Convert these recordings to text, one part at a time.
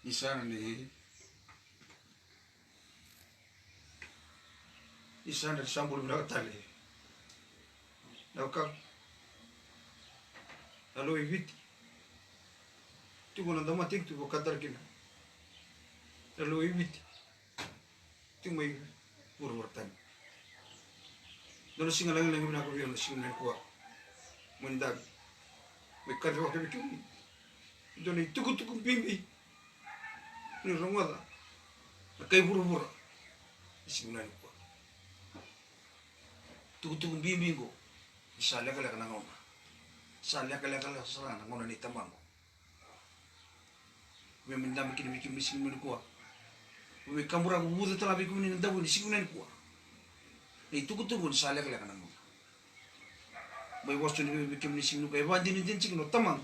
Isana ni isana sambul na tali nauka alo evit tu gona dama tik tu kadar kina alo evit tu mai purwartan dono singa lang lang na ko biyo singa ko mundag may kadwa ka bikin dono tuku bimbi ni rongada kay buru singa ko tuku bimbi ko isa leka na ngona sa leka sa ngona ni tamango we mindam kin bikin singa ko we kamura buda tala bikin ni ndabu ni singa ko ni tuku sa leka na ngona may wasto ni bikin ni singa ko e ba din no tamango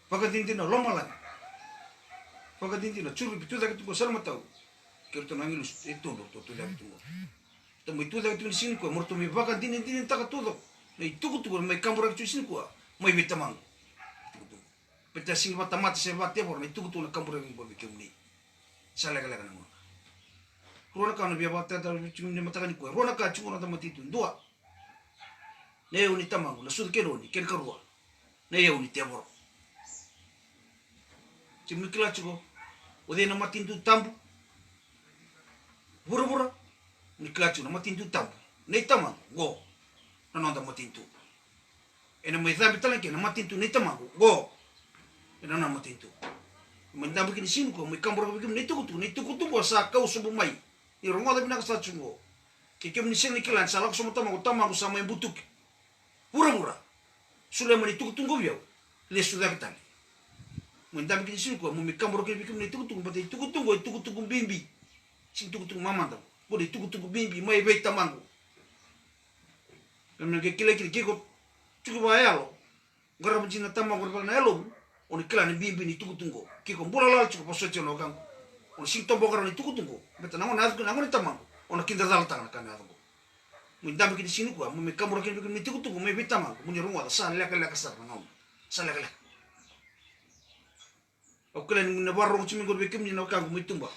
pagdating din lomalan pagdating din churu bitu da ko sar matau kerto nangilus itu to da bitu to mai tu da bitu sin ko morto mi pagdating din ta todo nei tuku mai kamura bitu sin ko mai bitamang peta sing batamat se batte bor nei tuku na kamura mi bikin ni sala kala kana mo rona kana bia batta da bitu ni mataka ni ko rona ka chura da matitu doa ne uni tamango na sud keroni ken karua ne uni tebor Cimikla cuko, ode nama tintu tambu, bura, nikla cuko nama tintu tambu, nei tamang go, nana nama tintu, ena mai zabi talanke nama tintu nei tamang go, ena nama tintu, menda bikin sini ko, mai kambura bikin nei tuku bosa kau subu mai, ni rongo ada binak sa cuko, kekem ni sini kilan salak semua tamang sama yang butuk, bura, sudah meni tuku biau, le sudah kita. Mendam kini sini ko mumi kamuro kini bikin ni tuku bimbi sing tuku mama tau boleh tuku bimbi mai baik tamangu dan ke kila ko cukup bayar lo garab cina tamang garab na elo oni kila ni bimbi ni tuku kiko bola lal cukup poso chono kang oni sing tombo garab ni tuku beta nangon ni tamang oni kinda dal tang kan ato mendam kini sini ko mumi kamuro kini bikin ni tuku mai baik tamangu muni runga sa leka sar nangon sa leka Okela ni na barro chimi go bikim ni na ka go mitumba.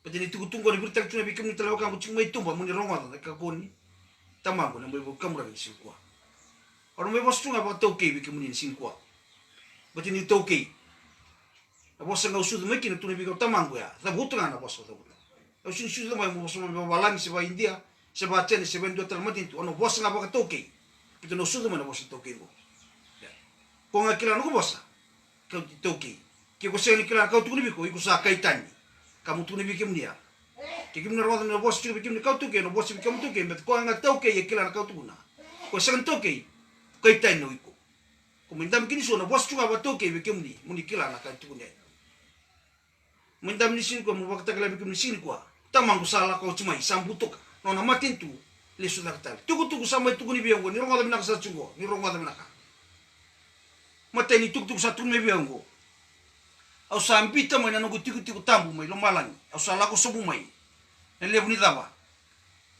Pati ni tugu tungo ni burtak tuna bikim ni tala ka go chimi mitumba muni ronga da ka ko ni tamango na mo kamura ni sinkwa. Oro me bostunga ba toke bikim ni sinkwa. Pati ni toke. A bossa nga usudu meki na tuna bikim tamango ya. Da butunga na bossa da butunga. O sin sudu mai mo bossa ma balang se ba India, se ba China, se ben do tal matintu. Ono bossa nga ba ka toke. Pati no sudu na bossa toke go. Ko nga kila no bossa. Ka toke. Kiko seni kila kau tu ni biko iku sa kaitan kamu tu ni bikim dia kikim na roda na bos tu bikim ni kau tu ke no bos bikim tu ke bet ko anga tau ke ye kila kau tu na ko sen tu ke kaitan no iku ko mindam kini so na bos tu ba tu ke bikim ni muni kila na kan tu ne mindam ni sin ko mu wakta kala bikim ni sin ko tamang sala ko cuma sambutuk no na matin tu le sudah tal tuku sama tuku ni biang ko ni ronga da binaka sa chungo ni ronga da binaka mateni tuku sa tu me biang ko au sampita mai nanu tiku tambu mai lo malang au sala ko sobu mai ne lebu ni dava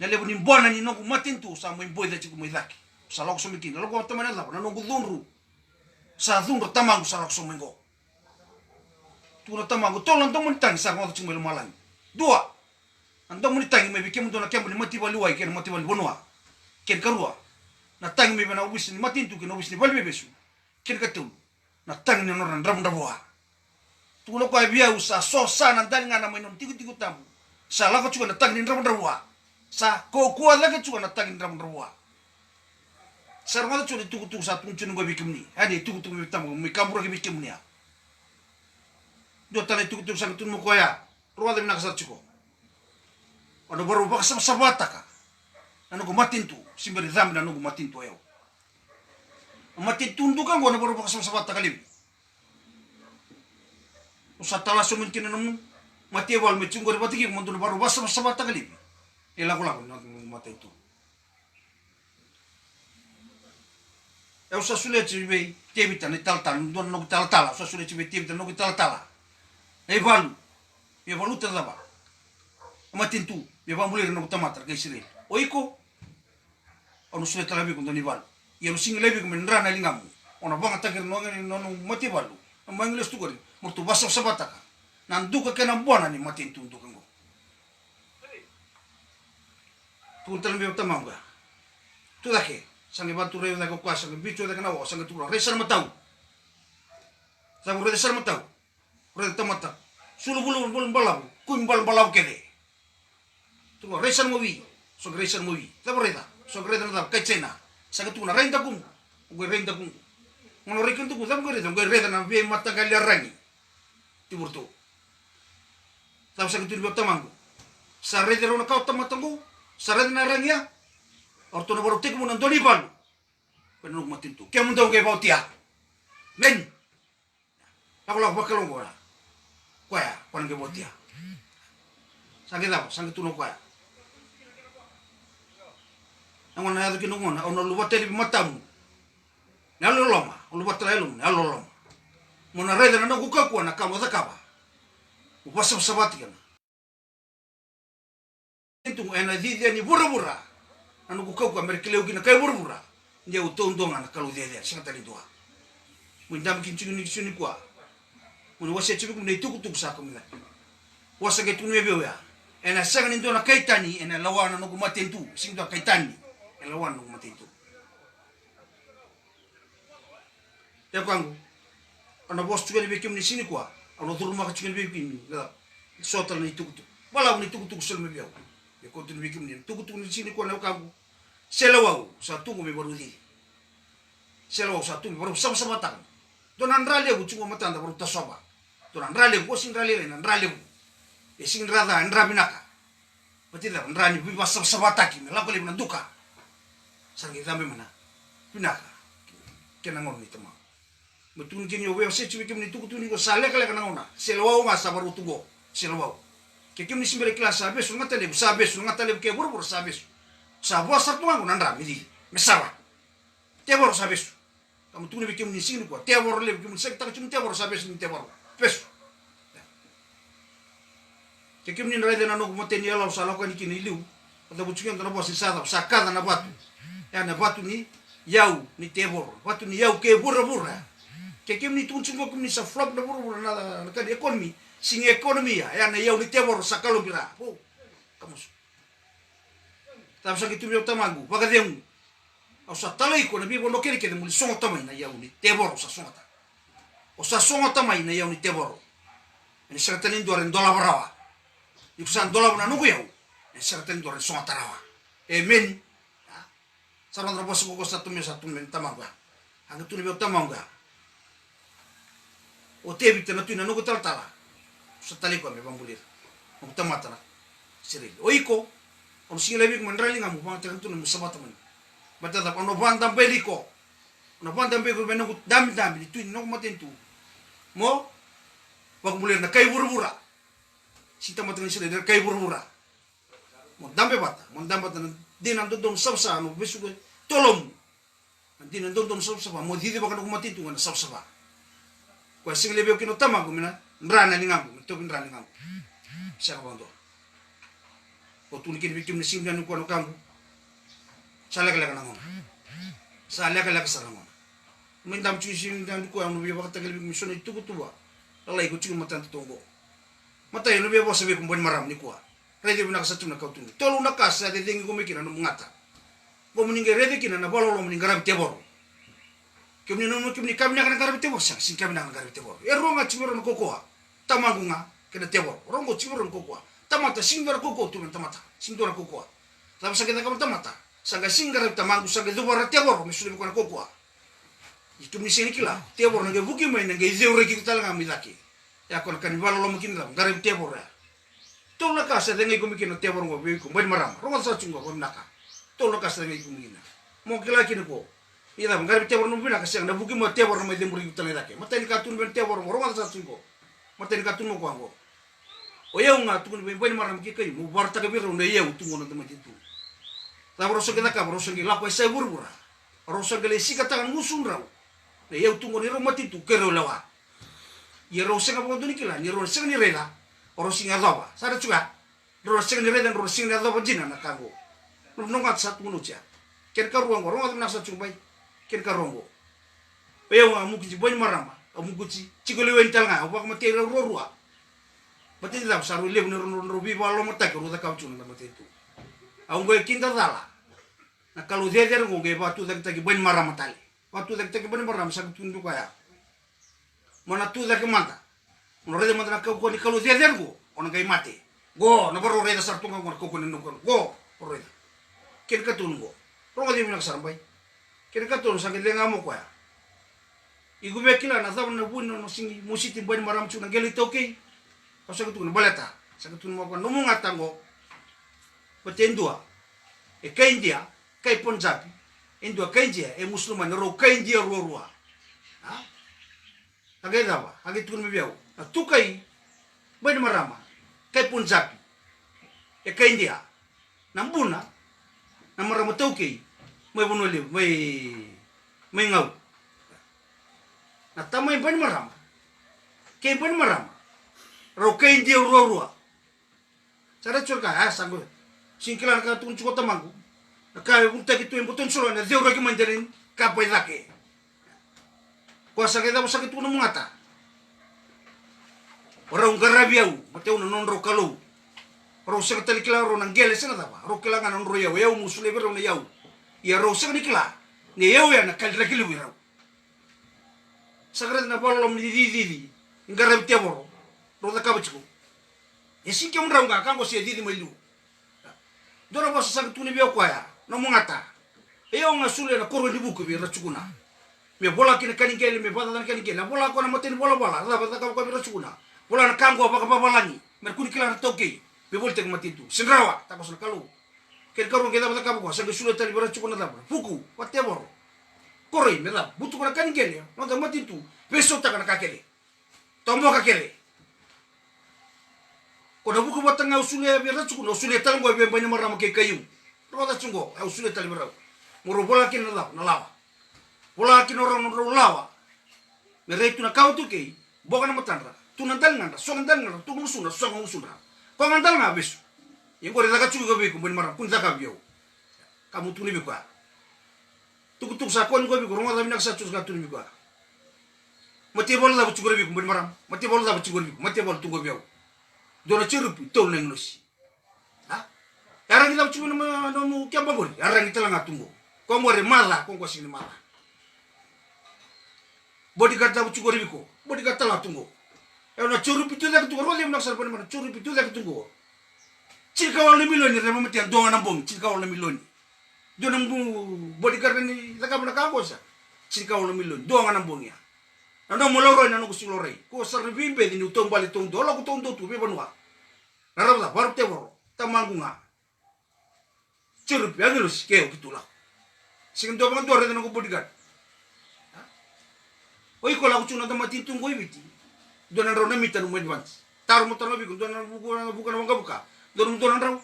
ne lebu ni bona ni no matintu sa mai boy da chiku mai daki sala ko somikin lo ko tamana dava nanu dunru sa dunru tamangu sala ko somengo tu na tamangu tolan to mun tang sa ko chiku mai lo malang dua ando mun tang mai bikem do na kembu ni mati balu ai ken mati balu bonwa ken karua na tang mai bana ubis ni matintu ken ubis ni balbe besu ken katul na tang ni no ran ram dawa tuno ko bia usa so sana dan ngana mainom tiku tambu sala ko chuan tang nin ram rawa sa ko la ko chuan tang nin ram rawa sarwa chuan tuku sa tun chun go bikim ni ade tuku tambu mi kamura ki bikim ni do tale tuku sa tun mo ko ya ruwa de nak sa chuko ono baru ba sa sabata ka ano ko matintu simbari zam na no ko matintu yo matintu nduka go no baru ba sa sabata ka libi usatala sumin kinanum mati wal mechungor batigi mundur baru basa sabata kali elago na mata itu usa sulle chibe tebita ni taltan don no taltala usa sulle chibe tebita no taltala e valu tadaba matintu e va mulir no tamatra ke sire oiko onu sulle talabi kun doni val ye single lebi kun rana lingamu ona banga takir no mati valu mangles tu gori mortu basa sabataka nanduka kena buana ni matin tu untuk engko tu talambe utamanga tu dake sange batu reu dake kwa sange bicho dake nawo sange tu resar matau sange resar matau re tamata sulu bulu bulu balau kun balau kede tu resar movi so resar movi tabareta so reda na kachena sange tu na renda kum gue renda kum ngono rekin tu kusam gue reda na be mata kali rangi tiburto tahu sange tu utamanga sarede rona kau tamatangu sarede na rangia orto na barotek mo nandoni bal penuk matin tu kaya mundong kay bautia men ako lang bakalong ko na kuya panang kay bautia sange tu no kuya ang na yado kinungon na ono luwate di matamu na loloma luwate la elum na loloma mo na rede na kukakuan na kamo zakaba upasam sabati kana itu ena dia ni bura-bura anu kukau ka merkeleu kina kai bura-bura dia utong-tong ana kalau dia sing tali doa mundam kincing ni sini kwa mun wase chibi kum nei tuku sa kum na wase ke tunu ebe ya ena sang ni dona kaitani ena lawana no kumaten tu sing do kaitani ena lawana no kumaten tu ya kwangu ana bos tu ni bekim ni sini kwa ana durma ka chikin bekim la sotal ni tuku wala ni tuku sel me biau ya kontinu bikim ni tuku ni sini kwa na kagu selawau satu me baru di selawau satu baru sama-sama tang donan rale bu cuma matanda baru tasoba donan rale bu sing rale nan rale bu e sing rada andra binaka patila ndrani bi basam sabataki me lako le duka sargi tambe mana binaka kena ngor ni tama mutun kini owe se chibi kim ni tuku ni ko sale kala kana ona selawau ma sabaru tugo selawau ke kim ni simbere kelas sabe su ngatale ke buru sabe sabua satu mangu nandra midi mesara tebor sabes kamu tuni bikin ni sini ko tebor le bikin sekta cuma tebor sabes ni tebor pes kekim ni rede na no moteni ala sala ko ni kini liu ada bucingan na bosi sada sakada na batu ya na batu ni yau ni tebor batu ni yau ke bura kekim ni tun cuma kum ni sa flop na bura na ka ekonomi sing ekonomi ya na yau ni tebor sakalo bira oh kamu tapos gitu biar tamagu, baga demu, asa talai ko na bibo no kere kede muli songo tamai na yauni teboro sa songo ta, osa songo tamai na yauni teboro, ini sertanin doren dola barawa, ikusan dola bana nugu yau, ini sertanin doren songo tarawa, men, sarang terus ko satu men tamaga, hanga tu ni biar tamaga, o tebi tena tu na nugu tala, sa talai ko me bambulir, mo tamata na, siril, oiko. Ono singa lebih mendrali ngamu bang tertentu nemu sabata man. Bata tak ono bandam beliko. Ono bandam beliko benang dami itu no maten tu. Mo bang mulir na kai buru-bura. Sita maten sila der kai buru-bura. Mo dambe bata, dinan dodom sabsa no besu tolong. Dinan dodom sabsa mo didi bakan ko maten tu ngana sabsa. Ko singa lebih kino tama ko mina ndrana ni ngamu, to ndrana ngamu. Siapa bando. O tu nikin bikim ni sim janu ko no kambu sala kala kana ngona sala kala kasara ngona min dam chu sim dan ko anu bi bakata kala bikim sone tu kutua alai ko chu matan tongo mata no bi bo sabe ko bon maram ni ko rede bina kasatu na kautu tolu na kasa de dengi ko mikina no ngata bo muninge rede kina na bolo lo muninga rabi tebor kemni no kemni kamna kana rabi tebor sa sin kamna kana rabi tebor e ronga chimoro no kokoa tamagunga kena tebor rongo chimoro no kokoa tamata singara koko tu tamata singara koko tapi sakit kamar tamata sangga singara tamangu sangga dubara tebor misudah bukan koko itu misini kila tebor nage buki main nage zeure kita talang amilaki ya kon kan balo lo mungkin dalam garib tebor ya tolong kasih dengan iku mungkin tebor ngo biku main maram rongan sa chungo ko naka tolong kasih dengan iku mungkin mau kila kini ko ida garib tebor no bina kasih na buki mo tebor no mai demburi kita laki mata ni katun ben tebor rongan sa chungo mata ni katun mo ko o yau nga tukun ben maram ki kai mu barta ka biro ne yau tungo na tamati tu la broso ke naka broso ke la ko sai burbura broso ke le sikata kan musun raw ne yau tungo ni romati tu kero lawa ye ro se ka bo duni kila ni ro se ni rela ro singa dawa sara chuga ro se ni rela ro singa dawa jina na kago no ngat sat munu cha ken ka ruang ro ngat na sa chubai ken ka rongo o yau nga mu ki ben maram amuguchi chigole wental nga opak mate rorua mate la saru le no bi balo mata ko da ka chuna mate tu au ngoe kinda dala na kalau dia ngoe batu dak tak ben mara matale batu dak tak ben mara sa tun du kaya mana tu dak mata no rede mata ka ko ni kalau dia go on kai mate go no baro reda sartu ngor ko ni no go reda ken ka tun go ro dia minak sarbai ken ka tun sa ke lenga mo kaya igu bekila na zaban na buno no singi musiti ben mara chuna geli toke ka sa tun balata sa tun mo ko no mo ngatango patendua e ka India kai Punjabi India ka India e musulman ro ka India ro ha age dawa age tun me biau tu kai ben marama kai Punjabi e ka India nambuna na marama toke mai bonole mai ngau na tamai ben marama ke ben marama ro ka India ro cara curka sanggo singkilan ka tun cuko tamangu ka unta kitu yang butun solo na deu ragi manjarin ka pai lake kuasa kita sakit tu mengata orang garabiau mateu non ro kalau ro sekali kila ro nang gele sana tapa ro kila nganon ro yau musule bero na yau ya ro sekali kila ne yau ya na kal ragi lu biro sagret na bolom di ngarab tiaboro ro da kabachu esi ke mra nga kango se di melu dora bos sa tu ni bio kwa ya no mungata e o nga sule na koro di buku bi rachukuna me bola kini kaningele me bata dan kaningele bola ko na moten bola la bata ka ko bi rachukuna bola na kango apa ka balani mer kuni kila toke be bolte ko matitu sinrawa ta ko kalu ken karo ke da bata ka ko sa sule tali bi rachukuna da buku patte boro koroi me da butu ko na kaningele no da matitu beso ta kana kakele tombo kakele kona buku batang usule biara cukup usule tal gua banyak marah makai kayu roda cunggo usule tal biara muru bola kin na lawa bola kin orang lawa mere tu na kau tu kei boga na matandra tu nantal nganda so nantal nganda tu musuna so musuna ko nantal nga besu yang gua daga cukup gabe kun marah kun zaka biau kamu tu ni bikwa tuk sa kon gua biku rumah tapi nak sa cus tu ni bikwa mati bola da cukup gabe kun marah mati bola da cukup gabe mati bola tu gua biau dona cerupi tol neng nosi ha arang kita cuma no kya bagori arang kita lang atungo ko more mala ko sini mala body kata cukup ribiko body kata la tungo e na cerupi tu dak tungo role nak sarpan mana cerupi tu dak tungo cilka wala miloni rema mati donga nambong cilka wala miloni dona body kata ni laka mana ka bosa cilka wala miloni donga nambong ya nando moloro na no kusilorei ko sarbi be ni utong bali tong do la ko tong do tu be banwa narabla baru te boro tamangunga cirup ya ngelus keo gitulah sing do bang do re no ko bodyguard oi ko la ko tuna tamati tunggo ibiti do na ro na mitan mo advance taru mo tano bi ko do na bukan buka do na raw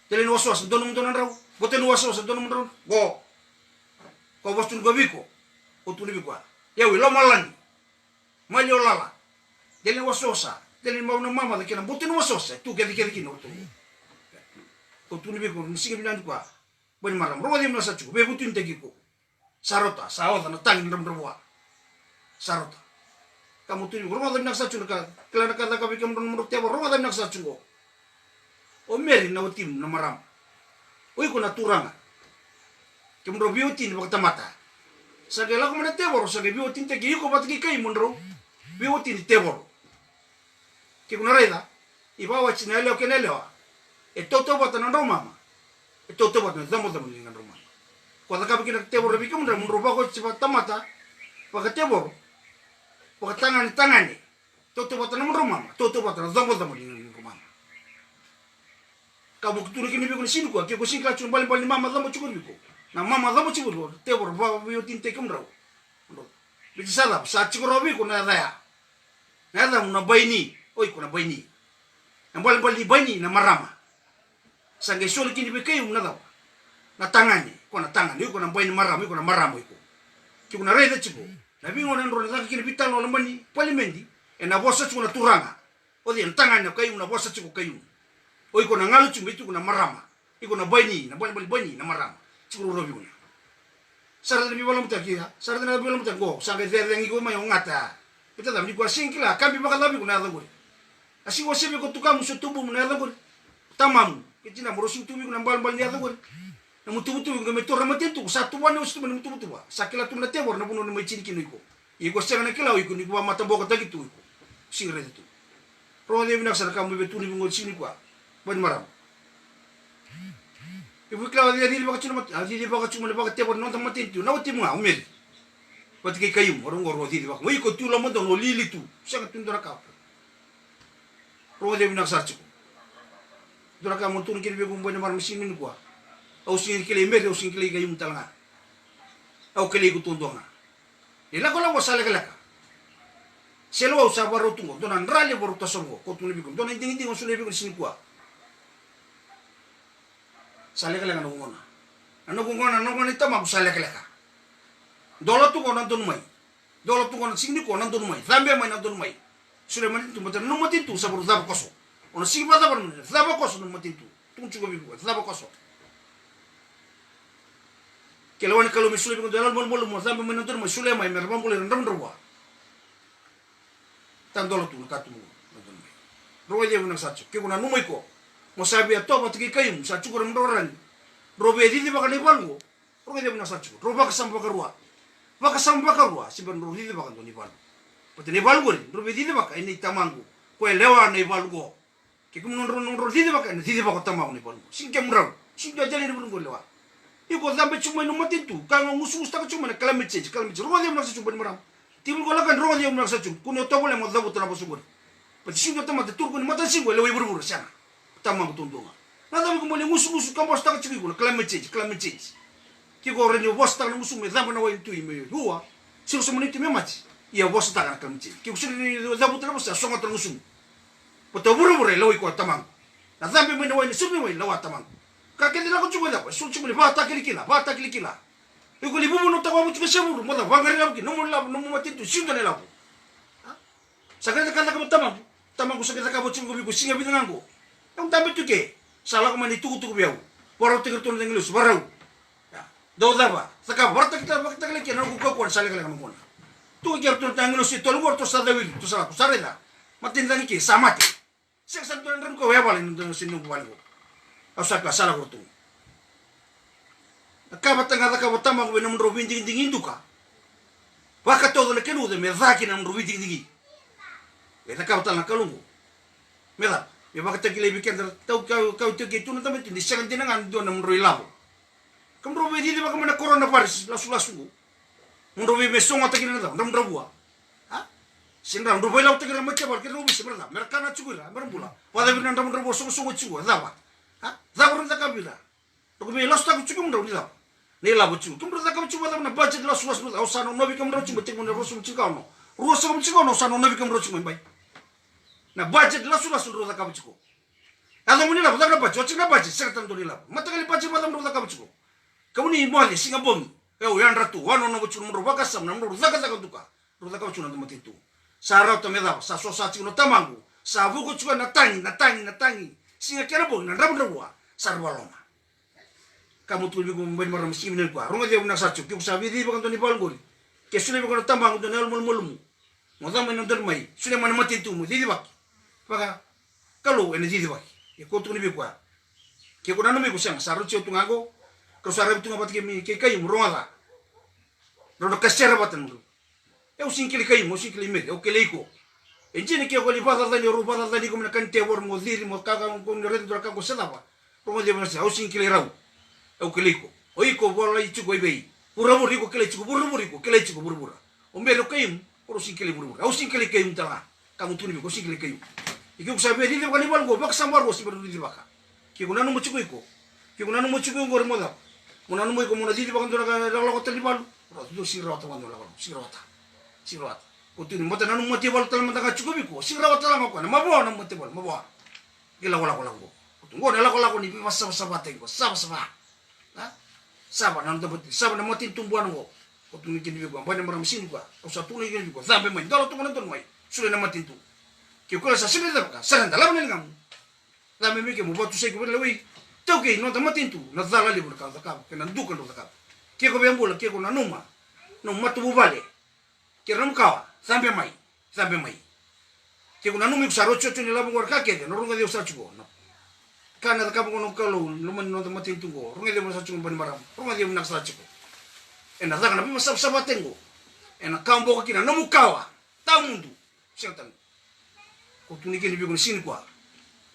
telen wasos do na raw boten wasos do na raw go ko bostun go biko o tu ni biko ya wi lo malani manyo lala dele wasosa dele mau na mama de kena butin wasosa tu ke kino tu ko tu ni be ko singi binan kwa bon maram ro di masa chu be butin te giko sarota saota na tang ndam rowa sarota kamu tu ro ma de naksa chu ka kala ka ka be kam ro te ro ma de naksa chu o meri na utim na maram oi ko na turanga kem ro biutin bakta mata sagela ko mana tebor sage biutin te gi ko batki kai munro biutin tebor ki kuna reda iba wa chinelo kenelo e toto bota na mama e toto bota na damo ni roma ko da ka bi tebor bi ko munro ba ko chiba tamata pa tebor pa tangan toto bota na mama toto bota na damo ni roma kamu kuturu kini bi ko sinu ko ki ko singla chun bali mama damo chukur bi ko na mama damo chukur tebor ba biutin te kumro bisa lah sa chikurobi ko na daya na na baini oi ko na baini na bali baini na marama sange soli kini be kay na daw na tangani ko na tangani ko na baini marama ko na marama ko ki ko na reda chibo na bingo na ro na kini bital no mani palimendi e na bosa chu na turanga o di tangani kay na bosa chu kay oi ko na ngalu chu bitu ko na marama iko na baini na bali baini na marama chikurobi ko sarada mi balam ta kia sarada na balam ta go sangai ver yang iko mai ngata kita dam di kwa singkila kambi bakal labi kuna da gori asi wase ko tukamu so tubu mun da gori tamam kitina morosi tubi kuna bal bal da gori na mutu ngame torra matentu satu wana ustu mun mutu ba sakila tumna tebor na buno mai cinki niko iko sanga kila iko niko mata boka tagitu iko singre itu ro de binak sar kamu betuni bungo sini kwa ban maram ibu klau dia di baka cuma di baka cuma baka tebor non tamatin tu na timu umel pat ke kayu orang ngoro di baka mo iko tu la mo don lili tu sanga tundra ka ro de binak sar cu dura ka mo tun kiri be bumbo maram sini ni kwa au sini kile mer au sini kile kayu talanga au kile ku tundonga ila ko la wasala kala selo sa baro tungo donan rale baro tasongo ko tun bikum donan ding ding usule bikum sini kwa sale kala ngana ngona ano ngona tama sale kala ka dolo tu konan tun mai dolo tu konan sini konan tun mai zambe mai nan tun mai sule man tu mata no mati tu sabur zaba koso ono sigi bata bar zaba koso no mati tu tun chugo bikum zaba koso kelawan kalau misule bikum dalal mol mo zambe mai nan tun mai sule mai mer bambule ndam ndrowa tan dolo tu katu mo don mai roe de una sacho ke kuna numai ko mo sabi to bat ki kayum sa chukur mdoran robe di baka ni balgo roe de una sacho roba ka samba ka ruwa si ban roe di baka ni balgo pat ni balgo robe di baka ini tamangu ko lewa ni balgo ke kum non di baka ni di baka tamangu ni balgo sing kem raw sing do jali ni balgo lewa iko zambe chuma no matitu ka ngusu usta ka chuma na climate change roe de una sacho ban maram tibul ko lakan rogo dia umrak sacung kuno to boleh mo dabu tana basubur pati singo tama te turko ni mata singo lewe burbur sana tama tundunga nada mo boleh musu kampos ta chiki ko climate change ki ko renyo bosta na musu me dabu na way tu ime huwa sino so moniti me mati ia bosta na climate change ki ko sini dabu tana bosta songa tana musu poto burbur lewe ko tama na dambe me no way sumi way lawa tama ka ke dila ko chugo da so chugo ba ta kilikila iko libu mo tawa mo chugo seburu mo da wangari labu ki no mo mati tu singa ne labu sakata kata ka tama ko sakata ka bo chugo bi ko singa bi nango ang tabe tu ke sala ko mani tuku biau poro te kerton ngilus barau do daba saka barta kita bakta kale ke no ko ko sala kale no mona tu kerton tangilus to lu to sa dawi to sala ko sareda matin dani ke samate seksan to ndran ko webal no sinu balgo asaka sala ko tu Kabatanga kabatama ko nam robin ding induka. Waka todo le kenu de medaki nam robin ding. Eta kabatanga kalungu. Mela, me baka takile bikin tau kau tu ke tu na tamet ni sekan tinangan do nam roilabo. Kam robin di baka mana corona virus lasu. Mun robin besong atakile na nam robua. Ha? Sinram robin law takile macam bar ke robin seberla. Merkana cugura, merambula. Pada binan nam robo songo cugu dawa. Ha? Zaburun takabila. Ko me los tak cugu mun robin nela bucu kum rata kam cuba na budget la suas au sano nobi kam rochu betek mun rosu cikau no rosu kam cikau no sano nobi kam rochu mai na budget la suas rata kam cuko alo mun la budak budget cina budget sertan to nila mata kali budget matam rata kam cuko kamu ni mo ali singa bom eu yan ratu wano no bucu mun roba kasam nam rata ka tuka rata kam cuko na matitu sarau to meda sa so sa cino tamangu sa vuko cuka na tangi singa kera bom na rabu rabu sarwaloma kamu tuh bigo mbani maram siminel kwa ronga dia una sachu ki usabi di bakan toni balgori ke sule bakan tambang to nel mul mo dam men ndar mai sule man mati tu mu di bak paka kalau ene di bak ke ko tuni bi kwa ke ko nanu mi ko sang saru chu tungago ko sarab tunga bat ke mi ke kay mu ronga ro kasera batan mu eu sinkili kay mo sinkili me o ke leiko enjini ke ko li bada dani ro bada dani ko na kan te bor mo diri mo kaga ko ni redo ka ko sedaba ronga dia mas au sinkili rau eu keliko oiko bola i chuko ibei burabur iko kele chuko burabura o mero kaim oro sinkele burabura au sinkele kaim tala kamu tuni ko sinkele kaim iki ko sabe di ko ni balgo bak sambar go sibar di baka ki ko nanu mo chuko iko ngor moda mo nanu mo iko mo di baka ndora ka la ko tali balu ro do sirota wando la sirota ko tuni mo nanu mo ti bal tal mata ka chuko biko sirota la ko na mabo na mo te bal mabo gila wala ko tungo na la ko ni masa bate ko saba saba nan dapat saba na motin tumbuan ko tuni kini ko ba na maram sin ko o sa tuni kini ko zambe mai dalo tu nan mai sule na matin tu ki ko sa sile da ka saran da laban ngam la me ke mo botu se ko lewi to ke no da matin tu na zala li burka da ka ke nan du kan da ka Kiko bembula, kiko na numa tu bubale. Kira nam kawa, sampai mai. Kiko na numi kusaro chocho ni labu ngor kake, no runga dio sachugo. Kana ta kamu ngono kalau luman no mati tunggo. Runga dio sachugo ban maram. Runga dio nak sachugo. Ena taka na bima sabatengo. Ena kambo kina namu kawa. Ta mundu. Siang ko tuni kini bi ko sin kwa.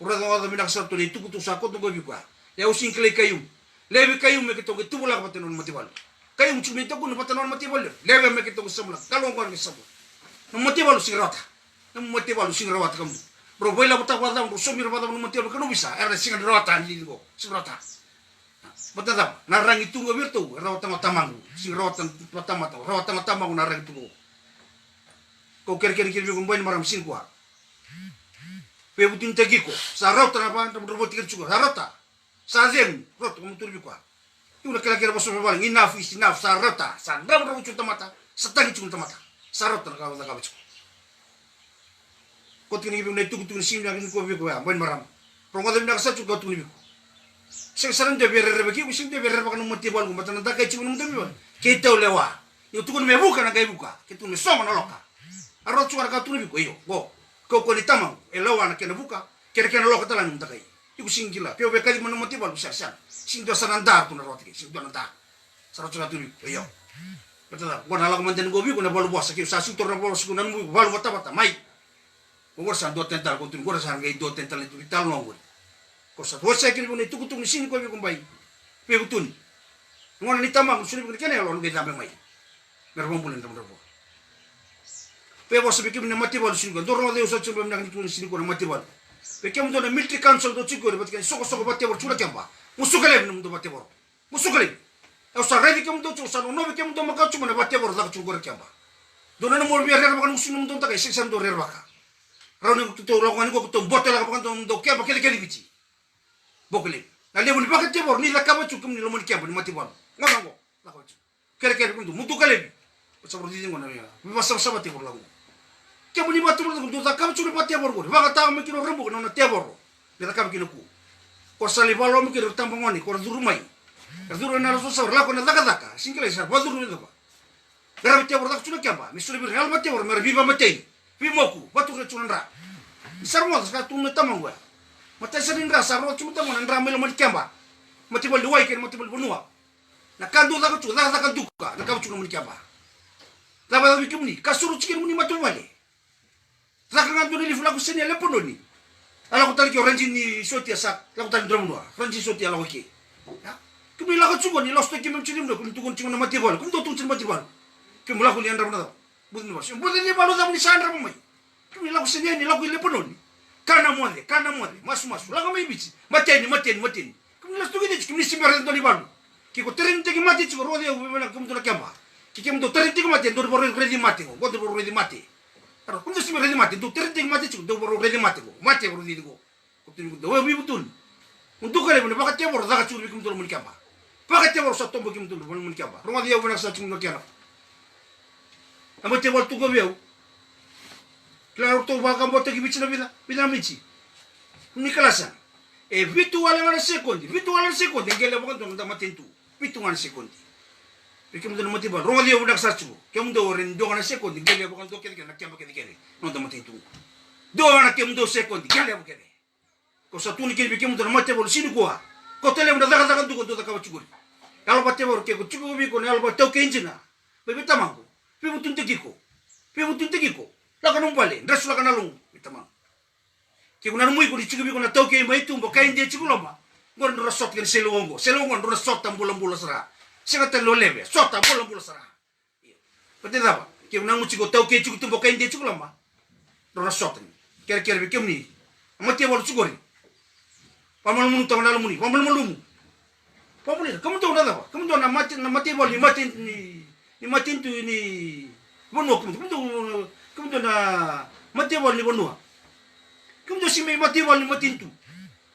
Ura da minak sa tuni tuku tu sa ko tu go bi kwa. Ya usin kle kayum. Lebe kayum me kito tu bula paten on mati bal. Kayum chumi to kun paten on mati bal. Lebe me kito samla. Kalong ko ni sabu. No mati bal sirata. No mati bal sirata kamu. Bro boy la buta wala mo sumir wala mo mati bal kanu bisa. Era singa rata ni go. Sirata. Betul narang itu nggak bertu. Rawat tamang. Sing rawat tamang. Rawat tamang narang itu. Kau kira-kira bi kumbain maram sin kwa. Pebutin tegi ko. Sa rawat apa? Tamu robot tiga juga. Sa rawat. Sa zen. Rawat kamu turbi kwa. Iu nak kira-kira bos berbaling. Enough is enough. Sa rawat. Sa ram rawat cuma mata. Setagi cuma mata. Sa rawat nak kau cuma. Kau tinggi bi unai tuku sim yang ini kau bi kwa. Bain maram. Prongadam nak sa juga tuku bi. Sing sarang de berre bagi sing de berre bakal mati bal ko matan ta kay chimon mati bal kita lewa yo tukun me buka na kay buka kita me soma na loka arot suara ka tuni ko yo go ko ni tamang lewa na kena buka kere kena loka talan mta kay iku sing gila pio be kali man mati bal bisa sing do sanandar tu na rot sing do na ta sarot suara tuni ko yo betul go na lag manten go bi ko na bal boss ki sa su tor na bal su nan mu bal bata mai go sa do tental ko tuni go sa ngai do tental tu tal no go kosa dosa kini bune tuku ni sini ko bi kumbai pe butun ngona ni tamang suni bi kene lo ngi tambe mai berbom bulan tam robo pe bosa bi kini mati bal sini ko dorno de usa chumbe nak ni sini ko mati bal pe kem do na military council do chiko bat kan soko batte bor chula kemba musukale num do batte bor musukale e usa ready kem do chusa no be kem do maka chuma na batte bor dak chugo kemba do na mo bi rer bakan usun num do tak seksan do rer baka rawne to lo kan ko to botel bakan do kemba kele bici bokle na lebuni paket tebor ni la kama chukum ni lomoni kembo ni mati bon ngango la ko kere kundu mutu kale bi sabro di ngona ya bi basam sabati bor la kembo ni mati bor do ta kama chukum mati bor ba ka ta me kino rembo na tebor ni la kama kino ku ko sali balo me kino tambo ngoni ko durumai duru na raso sa la ko na daka singkle sa ba duru ni ba gara tebor dak chukum kemba mi suri bi real mati bor mer bi ba mate bi moku batu re chunra sarmo ska tu me tamangwa mata sarin rasa ro cuma tamu nan ramai lemah kemba mati bal duai kan mati bal benua na kandu la ko la ka duka na ka cuma kemba la ba bi kumni kasuru cikin muni matul wale la ka ngandu ni fula ko seni le pononi ala ko tali ko ranji ni soti sak la ko tali drum noa ranji soti ala ko ke ya kumni la ko cuma ni losto kimem cilim do kum tukun cuma mati bal kum do tun mati bal kum la ko lian drum na budni bas budni ni balu dam ni sandra mai kumni la ko seni ni la ko le pononi kana mode masu la kami bici mateni kami las tugi de kami simbar do ni balu ki ko terente ki mati ko rode o bena kum to la kamba ki kem do terente ki mati do boro redi mati ko do boro redi mati aro kum do simbar redi mati do terente ki mati ko do boro redi mati ko mati boro di ko tin do wi betul untuk kale bena pakat tebor daga churi kum to mun kamba pakat tebor sa tombo kum to mun kamba roma dia bena sa chum no kera amate bol tu go biau claro to va cambo te bici na vida mici ni kalasa e virtual na sekondi ngele bokan to ndama tentu virtual sekondi perché mo non motivo roma dia udak sachu ke mo do ren do na sekondi ngele bokan to kene na kemba kene non ndama tentu do na ke mo do sekondi ngele bokan ko sa tu ni ke mo do na motivo sini ko tele mo daga tu ko do ka chuguri kalau batte bor ke ko chugo bi ko ne alba to ke injina be tamango pe butun te kiko la kanong pale ndras la kanalong itama ki kuna numuy ko di chigubi ko na tawke may tumbo kain dia chiguloma ngon ro sot ken selongo ro sot tambulang bulo sara sega telo lebe sot tambulang bulo sara pete daba ki kuna ngu chigo tawke chigu tumbo kain dia chiguloma ro sot ker bi kemni amati wal chugori pamal mun to na lumuni pamal mulum pamuli kamu to na daba kamu to na mati wal ni mati tu ni bono kamu to na mati wal ni bono kamu to si may mati wal ni matintu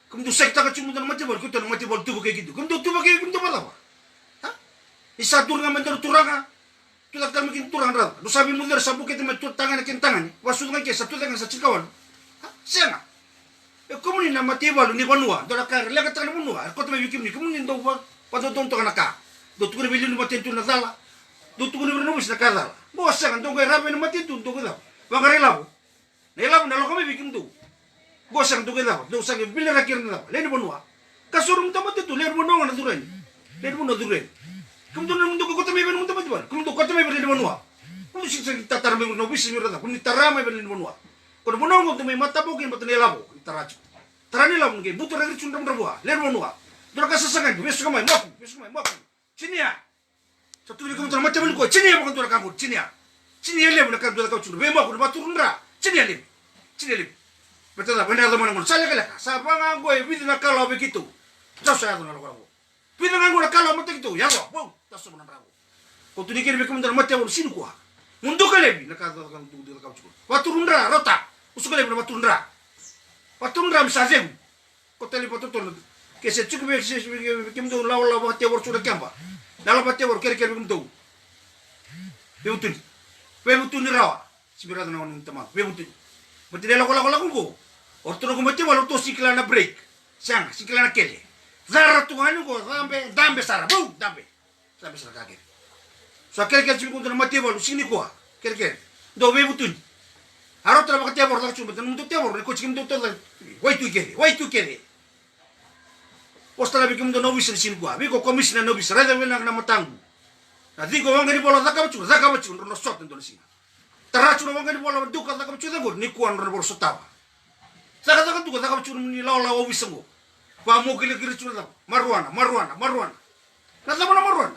kamu to sekta ka chumu na mati wal ko to na mati wal tubo kay gidu kamu to tubo kay kamu to bala ha isa dur nga mandar turanga tu tak makin turang ra do sabi mo der sabu kay met tangan ken tangan wasud nga kay sa tu tangan sa chikawan ha sena e kamu ni na mati wal ni bono do la kar la ka tangan bono ko to may bikim ni kamu ni do pa do don to kanaka do tukuni bilin mati tu nadala do tukuni bernubis na kadala bosa kan tongkai rabe na mati tu tongkai da bangare labo nela na lo kami bikin tu bosa kan tongkai da do sangi bilin rakir na len bonua kasurum tamati tu len bonua na duren len bonua duren kum tu na mundo ko tami ben mundo mati bar kum tu ko tami ben bonua kum tu sing tatar ben nubis mi rada kum ni tarama ben bonua ko bonua ko tumi mata bokin bat nelabo tarachu tarani labo nge butu ragir chundam rabua len bonua dora kasasangan besu kamai maku Cinia, satu ni kamu terima macam ni kau. Cinia bukan tuan kamu. Cinia lem nak tuan kau curu. Bema aku batur undra. Cinia lem. Betul tak? Benar teman-teman. Saya kelak. Siapa nganggo? Bidu nak kalau begitu. Jauh saya tu nak kalau. Bidu nganggo nak kalau macam itu. Ya kau. Wow. Tak sebenar aku. Kau tu ni kira kamu terima macam orang sini kau. Mundur kali nak kau tuan kau curu. Batur undra. Rota. Usuk kali batur undra. Batur undra misal kau teli batur tu. Kese cukup kim tu law batia bor sudah kempa. Law batia bor kere kim tu. Bebutun ni rawa. Sibira tu nawan teman. Bebutun. Berarti dia lakukan ko. Ortu ko mati walau tu sikla na break. Siang sikla na kele. Zara tu anu ko dambe sara. Bau dambe. Dambe sara kaget. So kere cukup tu mati walau sini ko. Kere. Do bebutun. Harap terima batia bor tak cuma. Untuk tiap bor ko cikim tu tu. Wai tu kere. Postala bikin do nobis di sini gua. Biko komisi na nobis. Rada bilang nama tanggu. Nanti gua wangi di bola zakabacu rono sot itu di sini. Teracu na wangi di bola duka zakabacu dah ni kuan rono bola sotawa. Zakabacu tu zakabacu ni law obis semua. Pamu kiri cuma Marwana. Nada mana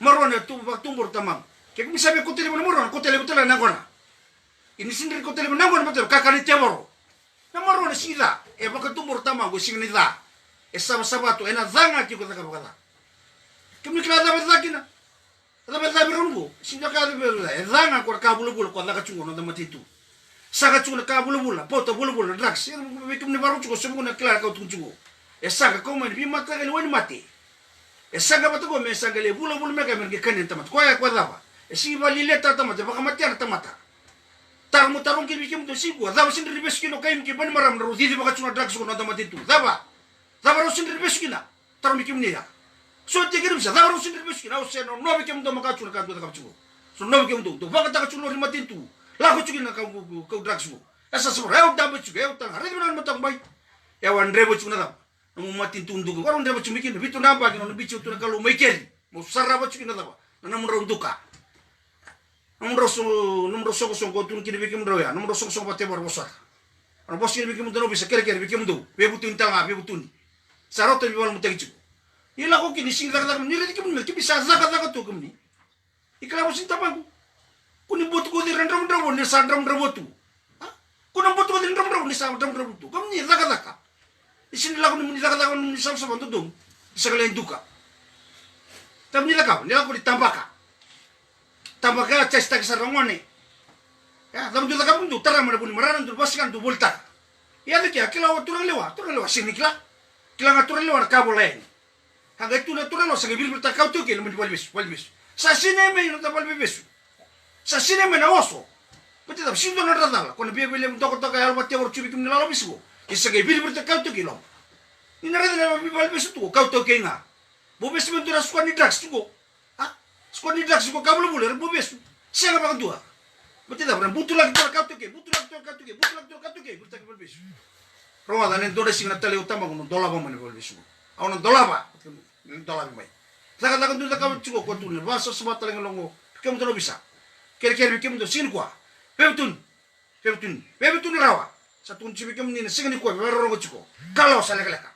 Marwana tu tumbur tamang. Kayak bisa be kotele mana Marwana, kotele nangona. Ini sendiri kotele nangona betul kakak ni teboro. Na Marwana sila. Baka tumbur tamang gua sing ni dah. Sama tu enak zanga kiko tak apa kata. Kami kena dapat lagi na. Dapat lagi berumbu. Sehingga kali berumbu. Zanga kau kabulu-bulu kau nak cungun nanti mati itu. Saka cungun kabulu-bulu. Poto bulu-bulu drugs. Kami ni baru cungun semua nak kelar kau tunggu. Saka kau main bimat kali wani mati. Saka betul kau main saka le bulu-bulu mereka mereka kanin tamat. Kau ya kau apa? Si bali leta tamat. Baka mati ada tamat. Tarung kiri bikin tu si gua. Zaba sendiri beskin kaim kiban maram naruh. Jadi baka cungun drugs kau nanti mati itu. Zaba. Zabaru sendiri beskina, taruh mikir ni ya. So tiga bisa, zabaru sendiri beskina. Aku no bikin untuk makacur kan tu tak kacur. So no bikin untuk, bangkat tak kacur lima tintu. Lagu cukin nak kau drugs mu. Asa semua, dah becu, tang. Hari ni mana matang baik. Wan rebo cukin ada. Namu mati tundu. Orang rebo cukin bikin, bitu nampak, namu bicu tu nak kalau mikir. Mau sarap cukin ada. Namu orang duka. Namu rosok kau tu kini bikin doya. Namu rosok pati baru besar. Namu bos kini bikin tu bisa kere bikin tu. Bebutun tanga, bebutun. Sarot tu biwal mutek cukup. Ila ko kini sing zakat ni lagi kemuni bisa zakat tu kemuni. Ikla mo sinta bang. Kuni buat ko di rendram ni sandram tu. Kuni buat ko di rendram ni sandram tu. Kemuni zakat. Isin la ko ni zakat ni sama tu dong. Sekalian duka. Tapi ni la ko ditambah ka. Tambah ka cesta kesarangone. Ya, tapi juga kamu tu terang mana pun maranan tu basikan tu volta. Ya lagi akila turang lewa sini kila. Kila ngaturan lewat kabel lain. Hangga itu natural lo sangat bil bertakau tu kilo menjual besu. Sasine me no tapal besu. Sasine me na oso. Betul tak? Sinto na radala. Kau nabi beli untuk kau kaya albat tiap orang cubit kemana lalu besu. Kisah bil bertakau tu kilo. Ini radala nabi beli besu tu. Kau tu kaya nga. Bo besu mentura squad ni drugs tu. Squad ni drugs tu kabel boleh. Bo besu. Siapa kau tua? Betul tak? Butuh lagi kau tu kaya. Bertakau besu. Rawat ane dole sing natale utama kono dolaba mane bol bisu. Awon dolaba. Dolaba mai. Lakan tu tak cukup ko tu ne basa sebat leng longo. Kem tu bisa. Kere kem tu sin kwa. Bebetun rawa. Satu cibi kem ni sing ni kwa bero rongo cukup. Kalau salek-leka.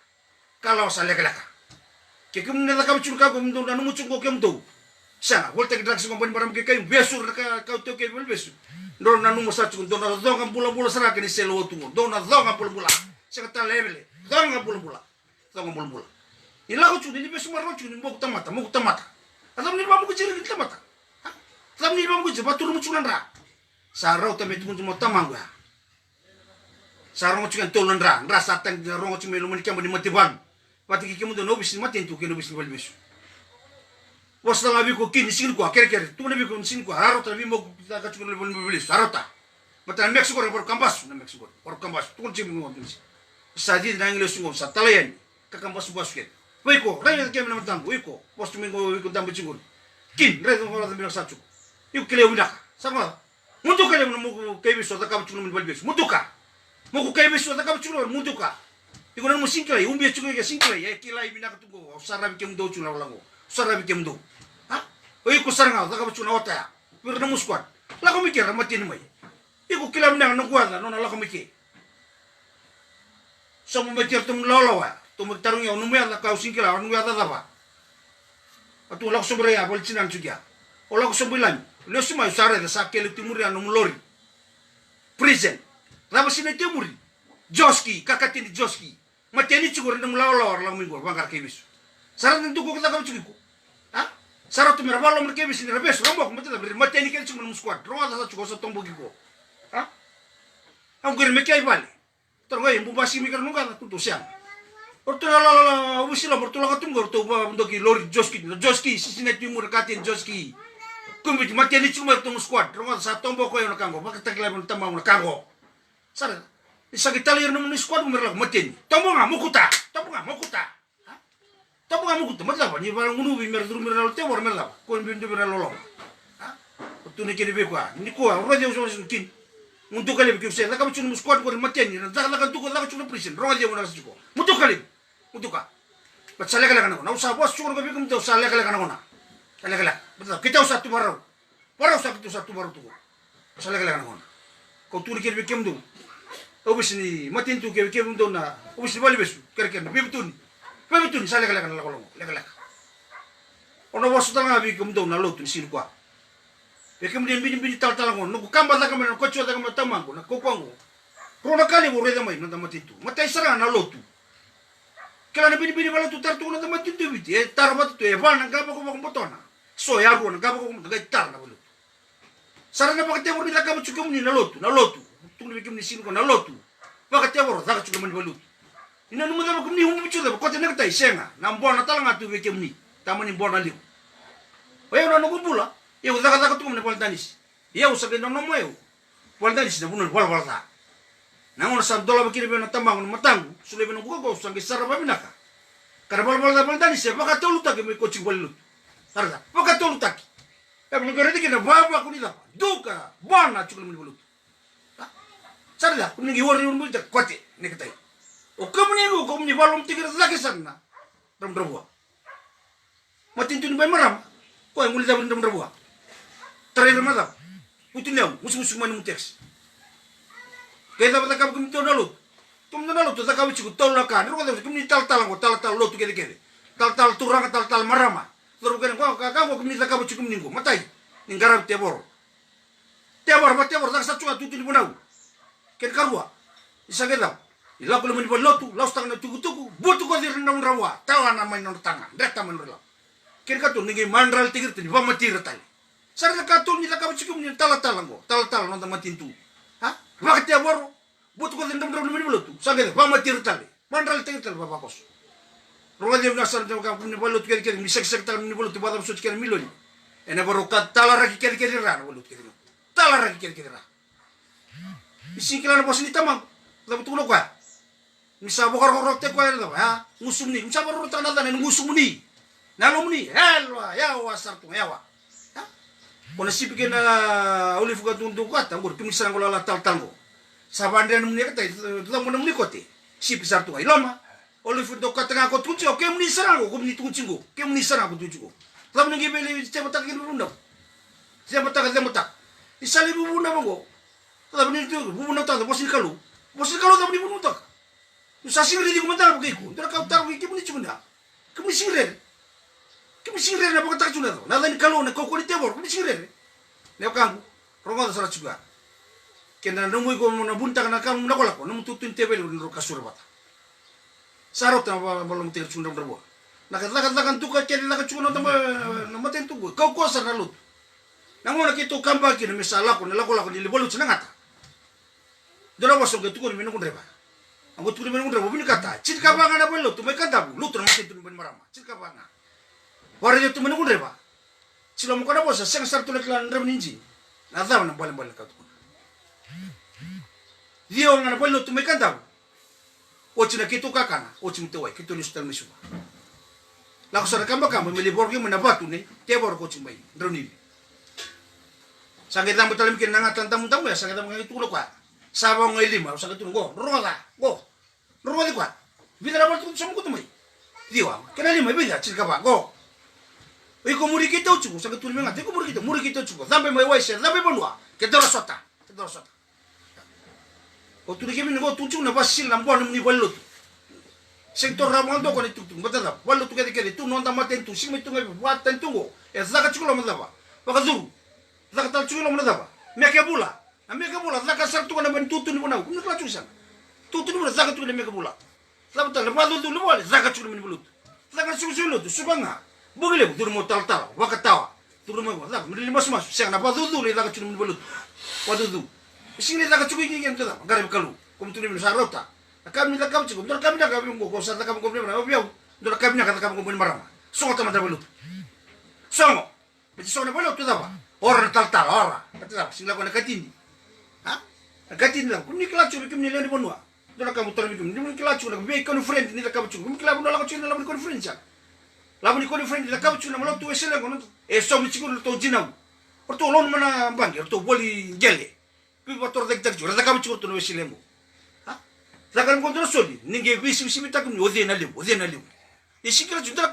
Kem ni tak cukup ka kem tu nanu cukup kem tu. Sana, volte ke draksi kompani baram ke kayu besu kau tu ke bel besu. Don nanu masa cukup don kan pula sana ke ni selo tu. Don kan pula. Sekata level, jangan bulu-bula. Ila ko cuni ni besu marro cuni mo tamata. Alam ni bamu kecil ni tamata. Alam ni bamu kecil batur mo cunan ra. Sarau tamet mo tamang gua. Sarau mo cunan tolan ra. Rasa tang rongo cumi lo menikam di matiban. Pati kiki mo do nobis mati tu ke nobis bal besu. Wasta labi ko kini sin ko kere. Tu nabi ko sin ko haro tabi mo ka cunan bal besu. Harota. Mata Mexico por kambas na Mexico. Por kambas tu cimi mo. Sadi na English ngom sa talayan kakambas basket. Wiko, raya ke mana matang, wiko, postu minggu wiko tambu cingur. Kin, raya ngolah tambu nak sacu. Iku kele udah, sama. Mutuka yang mau kayak bisu, tak kamu cuma menbal bisu. Mutuka, mau kayak bisu, tak kamu cuma mutuka. Iku nang musim kela, umbi cuma kayak singkela, ya kela ibu nak tunggu. Sarap ikem do cuma ulango, sarap ikem do. Hah? Iku sarang tak kamu cuma otak. Berna muskuat. Lagu mikir mati ni mai. Iku kela menang nang kuat, nona lagu mikir. Sama mikir tu meloloh, tu miktarung yang numia tak kau singkela, numia tak apa. Atu lagu seberai apa cinan juga. Lagu sembilan. Lo semua usara da sakele timuri anu mulori. Prison. Raba sine timuri. Joski, kakatini Joski. Mateni chugur ndum lawlawar lang mingor bangkar kebis. Sara ndu ko kata kam chugiku. Ha? Sara tu mirabalo mer kebis ni rabes rambok matela ber mateni ken chugur num squad. Ronga sa chugo sa tombo giko. Ha? Am gir mekai bale. Tornga imbu basi mikir nunga tu siang. Orto la ubisila orto la katum orto ba ndoki lori Joski. Joski sisine timur katin Joski. Kumbit mateni cuma tu squad ronga sa tombo ko yon kango baka takla mon tamang na kango sara isa kitali yon mon squad merla mateni tombo nga mukuta ha tombo nga mukuta matla ni ba ngunu bi mer dur mer te wor merla ko bindu mer lolo ha tu ne kene be kwa ni ko ro de so kin untuk kali bi se la ka cuma squad ko mateni na la ka tu ko la ka cuma prison ronga de wona siko mutu kali mutuka bat sale kala kana na usa bos cuma ko bi kum to sale kala kana Kala, betul. Kita usah tu baru. Baru usah kita usah tu baru tu. Salah kala kan. Kau tu dikir bikin tu. Obis ni matin tu ke bikin tu na. Obis ni balik besu. Kerken. Betul ni salah kala kan la kolong. Kala. Ono wasu tanga bikin tu na lo tu sin kwa. Bikin dia bini tal ngon. Nuku kamba tak kami ko chua tak kami tamang ko na ko kwango. Rona kali bo reda mai na matin tu. Matai sarang na lo tu. Kala na bini bala tu tar tu na matin tu biti. Tar mat tu evan na gaba ko botona. So ya ruan gabo ko tar na bulu. Sarana pakate mo nila kamo chukum ni na lotu. Tung ni bikim ni sino ko na lotu. Pakate mo zaka chukum ni balu. Ina numu da ko ni humu chuda ko te nagta isenga. Na mbona talanga tu bikim ni. Tamo ni mbona liu. Oya no ngubula. Ye zaka tu ni poldanis. Ye usabe no mo yo. Poldanis na bunul wal da. Na ngona sa dola bakiri be na tamang matangu. Sule be no ko sangi saraba binaka. Karabal da poldanis pakate luta ke me ko chingwalu. Tarda, paka tolu taki. Belum kerja kita bawa aku ni lah. Duka, bana cukul meni bulut. Sarda, kuni giwari un bulut kuate ni katai. O kamu ni balom tikir lagi sana. Dam drabua. Matin tu ni bay maram. Kau yang mulai dam drabua. Terakhir malam. Putin lew, musuh mani muteks. Kita bata kamu kuni tu nalut. Tum nalut tu tak kamu cukul tolu lakan. Ruka tu kuni tal lot tu kede. Tal turang tal marama. Terus kan kau minta kau cukup minggu, matai, ninggaram tebor tak satu tutu di bunau, ken karua, isa kita, ilah kalau menibal lotu, laus tangan tuku, butuh kau diri nang rawa, tahu nama ini nang tangan, data menurut, ken katu ningi mandral tigir tu, bawa mati retai, sarana katu ni tak kau cukup ni tal nonton mati tu, ha, bakat tebor, butuh kau diri nang rawa menibal lotu, sakit, bawa mati retai, mandral tigir tu bapak kos. Roga dia nasar tu kamu ni balut kiri misek tak ni balut tu batam suci kiri miloni. Ena baru kat talar lagi kiri rana balut kiri. Talar lagi kiri rana. Isi kira bos ni tamang. Tapi tu lokwa. Misa bokar te kwa ha. Ngusum ni. Misa baru tak nada ni ngusum ni. Nalom ni. Helwa ya wasar tu ya wa. Ha. Kona sipi kena uli fuga tuntu kwa tangur tumisan ko la tal tango. Sabandian ni kata tu mo ni kote. Sipi sar tu ai lama. Oleh itu kata aku tunjuk, kamu ni serang aku ni tunjuk, kamu ni serang aku tunjuk. Tapi nanti beli siapa tak kira bunda, siapa tak. Isali bunda manggo. Tapi ni tu bunda tak, bosin kalau tak ni bunda tak. Usasi ngeri di komentar begitu. Terus kau taruh kamu ni cuma, kamu ni singrer, apa kata cuma tu. Nada ni kalau nak kau ni tebor, kamu ni singrer. Lepas kamu, orang ada salah juga. Kena nemu kau mana bunta kena kamu nak kolak, nemu tutun tebel ni kasur bata. Sarot na balong tir chundam drabo. Nakat tu ka kene nakat chuno tama namaten tu kau ko sa nalut. Nangona kito kamba kini misala ko nalako ni libolu chinangata. Dora waso ke tu ko mino kundreba. Ang tu mino kundreba bini kata. Chit ka ba ngana belo tu me kanda bu. Lutur matin tu ben marama. Chit ka ba nga. Wara tu mino kundreba. Silo mo kana bosa seng sar tu leklan ndrem ninji. Nadam na balen ka tu. Dio ngana belo tu me kanda bu. Ochi na kito kakana, ochi mtewai, kito ni sutal misuba. Laku sada kamba kamba melibor ke menabatu ne tebor ko cimai droni. Sange tamu talim kin nanga tamu tamu ya sange tamu ngai tulo kwa. Sabang ngai lima sange tulo go roda go. Roda kwa. Vida la tu samu kutumai. Diwa kena lima vida cirka ba go. Iko muri kita ucu sange tulo menga te ko muri kita ucu. Zambe mai waise zambe bonua. Ke dora sota. Ke dora sota. O tu ke go tu na basil na bon ni wallo. Sektor ramondo ko ni tutung batata wallo tu kede tu non tamaten tu simi tu ngai buat tentungo e zaka chulo madaba bakazuru zaka tal chulo madaba meke bula zaka sar tu na ben tutu ni bona ku ni klachu san tutu ni zaka tu ni meke bula zaka tal balu tu ni wale zaka chulo ni bulut zaka chulo tu subanga bugile tu mo tal tal wakatawa tu mo zaka mi mas siang na balu tu ni zaka chulo ni bulut wadu tu sini zaka chulo ni ngen tu da garib kalu kum tu ni sarota kami nak kami cukup, kami nak kami ngoko, saat kami ngomong mana, biau, dulu kami nak kami ngomong marah, songo teman teman lu, songo, macam songo apa tu apa, orang tal orang, kata apa, sila kau nak katin, ah, katin lah, kau ni kelas cukup kami ni lepas nuah, dulu kamu tahu ni kami kelas cukup, kami conference ni lah kamu cukup, kami kelas pun lah kau lawan conference kan, lawan conference lah kamu cukup, malah tu esok kau nanti, esok mesti kau tu jinau, pertu lon mana bangkir, pertu boleh jeli, tapi waktu orang tak cukup, rasa kamu cukup tu esok lemu. Zakan kontrol soli, ninge visi visi mitakum odena liu. Isikira junta